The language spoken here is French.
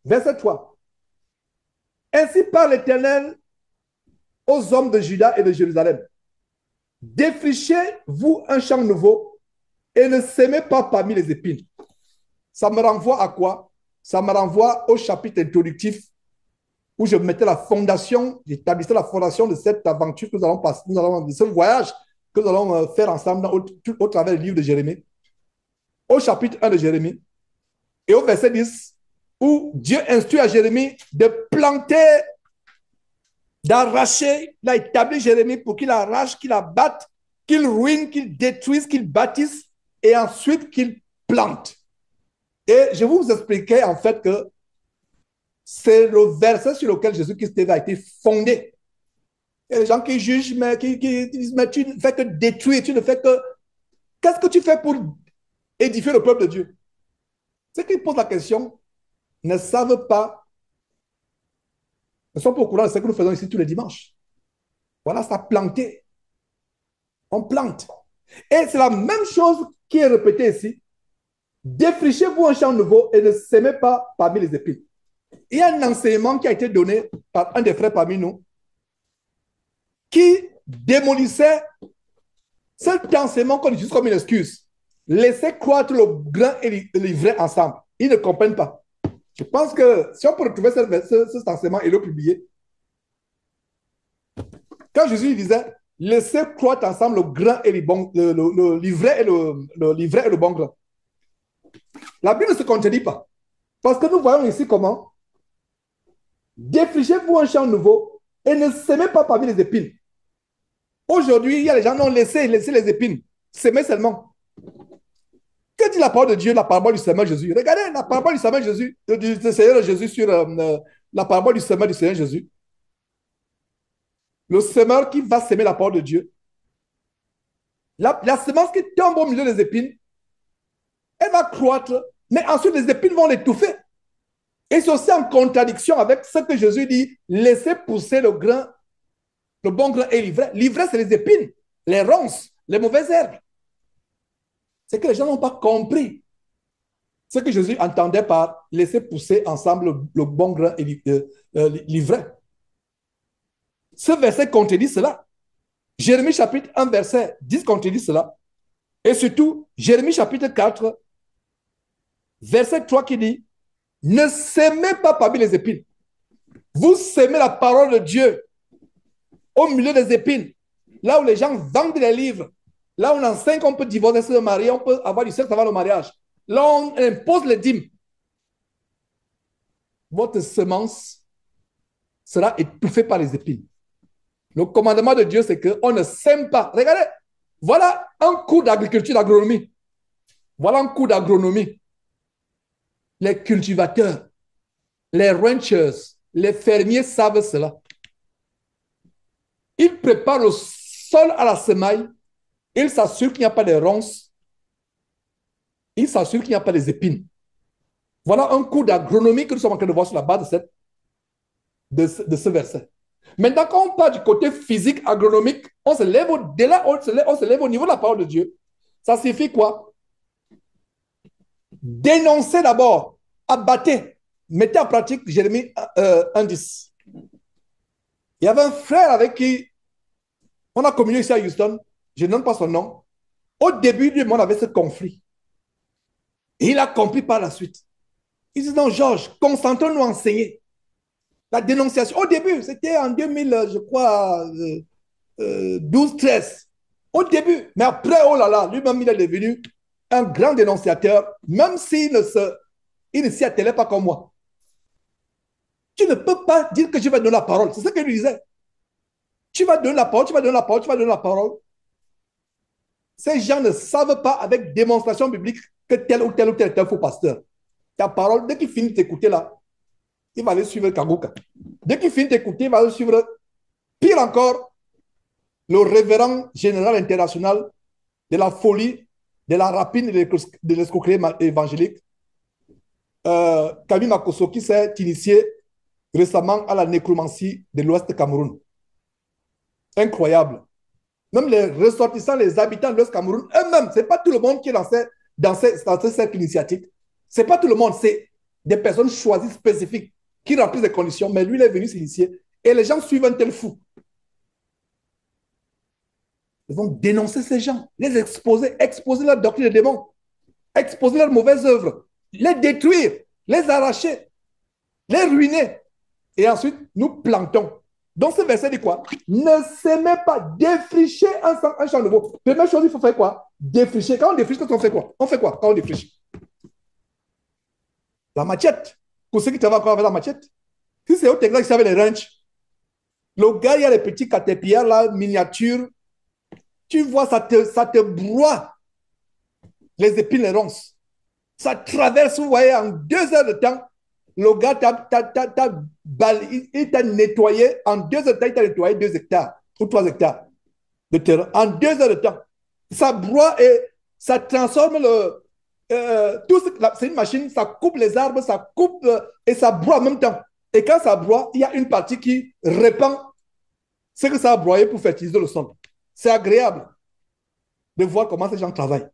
Verset 3. Ainsi parle l'Éternel aux hommes de Juda et de Jérusalem. Défrichez-vous un champ nouveau et ne sémez pas parmi les épines. Ça me renvoie à quoi? Ça me renvoie au chapitre introductif où je mettais la fondation, j'établissais la fondation de cette aventure que nous allons passer, de ce voyage que nous allons faire ensemble au travers du livre de Jérémie. Au chapitre 1 de Jérémie et au verset 10, où Dieu instruit à Jérémie de planter, d'arracher, il a établi Jérémie pour qu'il arrache, qu'il abatte, qu'il ruine, qu'il détruise, qu'il bâtisse et ensuite qu'il plante. Et je vous expliquais en fait que c'est le verset sur lequel Jésus-Christ a été fondé. Il y a des gens qui jugent, mais qui disent, mais tu ne fais que détruire, tu ne fais que... Qu'est-ce que tu fais pour édifier le peuple de Dieu? Ceux qui posent la question ne savent pas, ne sont pas au courant de ce que nous faisons ici tous les dimanches. Voilà, ça a planté. On plante. Et c'est la même chose qui est répétée ici. Défrichez-vous un champ nouveau et ne sémez pas parmi les épines. Il y a un enseignement qui a été donné par un des frères parmi nous qui démolissait cet enseignement qu'on utilise comme une excuse. Laissez croître le grain et l'ivraie ensemble. Ils ne comprennent pas. Je pense que si on peut retrouver cet enseignement et le publier, quand Jésus disait laissez croître ensemble le grain et l'ivraie et le bon grain, la Bible ne se contredit pas. Parce que nous voyons ici comment défrichez-vous un champ nouveau et ne sémez pas parmi les épines. Aujourd'hui, il y a des gens qui ont laissé les épines, s'aimer seulement. Que dit la parole de Dieu, la parabole du semeur Jésus? Regardez la parabole du semeur Jésus, du Seigneur Jésus sur la parabole du semeur du Seigneur Jésus. Le semeur qui va s'aimer la parole de Dieu. La semence qui tombe au milieu des épines, elle va croître, mais ensuite les épines vont l'étouffer. Et c'est aussi en contradiction avec ce que Jésus dit, laissez pousser le grain, le bon grain et l'ivraie. L'ivraie, c'est les épines, les ronces, les mauvaises herbes. C'est que les gens n'ont pas compris ce que Jésus entendait par laisser pousser ensemble le bon grain et l'ivraie. Ce verset contredit cela. Jérémie chapitre 1, verset 10 contredit cela. Et surtout, Jérémie chapitre 4, verset 3 qui dit, ne sémez pas parmi les épines. Vous sémez la parole de Dieu au milieu des épines, là où les gens vendent les livres, là où on enseigne qu'on peut divorcer, se marier, on peut avoir du sexe avant le mariage, là où on impose les dîmes. Votre semence sera étouffée par les épines. Le commandement de Dieu, c'est qu'on ne sème pas. Regardez, voilà un cours d'agriculture, d'agronomie. Voilà un cours d'agronomie. Les cultivateurs, les ranchers, les fermiers savent cela. Ils préparent le sol à la semaille. Ils s'assurent qu'il n'y a pas de ronces. Ils s'assurent qu'il n'y a pas des épines. Voilà un cours d'agronomie que nous sommes en train de voir sur la base de ce verset. Maintenant, quand on parle du côté physique, agronomique, on se lève au-delà, on se lève au niveau de la parole de Dieu. Ça signifie quoi? Dénoncez d'abord, abattez, mettez en pratique Jérémie 1:10. Il y avait un frère avec qui on a communié ici à Houston, je ne donne pas son nom. Au début du monde avait ce conflit. Et il a compris par la suite. Il dit non, Georges, concentrons-nous à enseigner. La dénonciation, au début, c'était en 2000, je crois, 12-13. Au début. Mais après, oh là là, lui-même, il est devenu un grand dénonciateur, même s'il ne s'y attelait pas comme moi. Tu ne peux pas dire que je vais donner la parole. C'est ce qu'il lui disait. Tu vas donner la parole, tu vas donner la parole, tu vas donner la parole. Ces gens ne savent pas avec démonstration biblique que tel ou tel ou tel est un faux pasteur. Ta parole, dès qu'il finit d'écouter là, il va aller suivre Kagouka. Dès qu'il finit d'écouter, il va aller suivre, pire encore, le révérend général international de la folie, de la rapine et de l'escroquerie évangélique, Camille Makosso, qui s'est initié récemment à la nécromancie de l'Ouest du Cameroun. Incroyable. Même les ressortissants, les habitants de l'Ouest Cameroun, eux-mêmes, ce n'est pas tout le monde qui est dans ces cercles initiatiques. Ce n'est pas tout le monde. C'est des personnes choisies spécifiques qui remplissent les conditions, mais lui, il est venu s'initier et les gens suivent un tel fou. Ils vont dénoncer ces gens, les exposer, exposer leur doctrine des démons, exposer leurs mauvaises œuvres, les détruire, les arracher, les ruiner. Et ensuite, nous plantons. Donc, ce verset dit quoi? Ne s'aimez pas, défricher un champ nouveau. Première chose, il faut faire quoi? Défricher. Quand on défriche, on fait quoi? On fait quoi quand on défriche? La machette. Pour ceux qui travaillent encore avec la machette. Si c'est au Texas qui savent les ranchs, le gars, il y a les petits caterpillars là, miniatures. Tu vois, ça te broie les épines, les ronces. Ça traverse, vous voyez, en 2 heures de temps. Le gars il t'a nettoyé, en 2 heures de temps, il t'a nettoyé 2 hectares ou 3 hectares de terrain. En 2 heures de temps. Ça broie et ça transforme le. C'est une machine, ça coupe les arbres, ça coupe et ça broie en même temps. Et quand ça broie, il y a une partie qui répand ce que ça a broyé pour fertiliser le sol. C'est agréable de voir comment ces gens travaillent.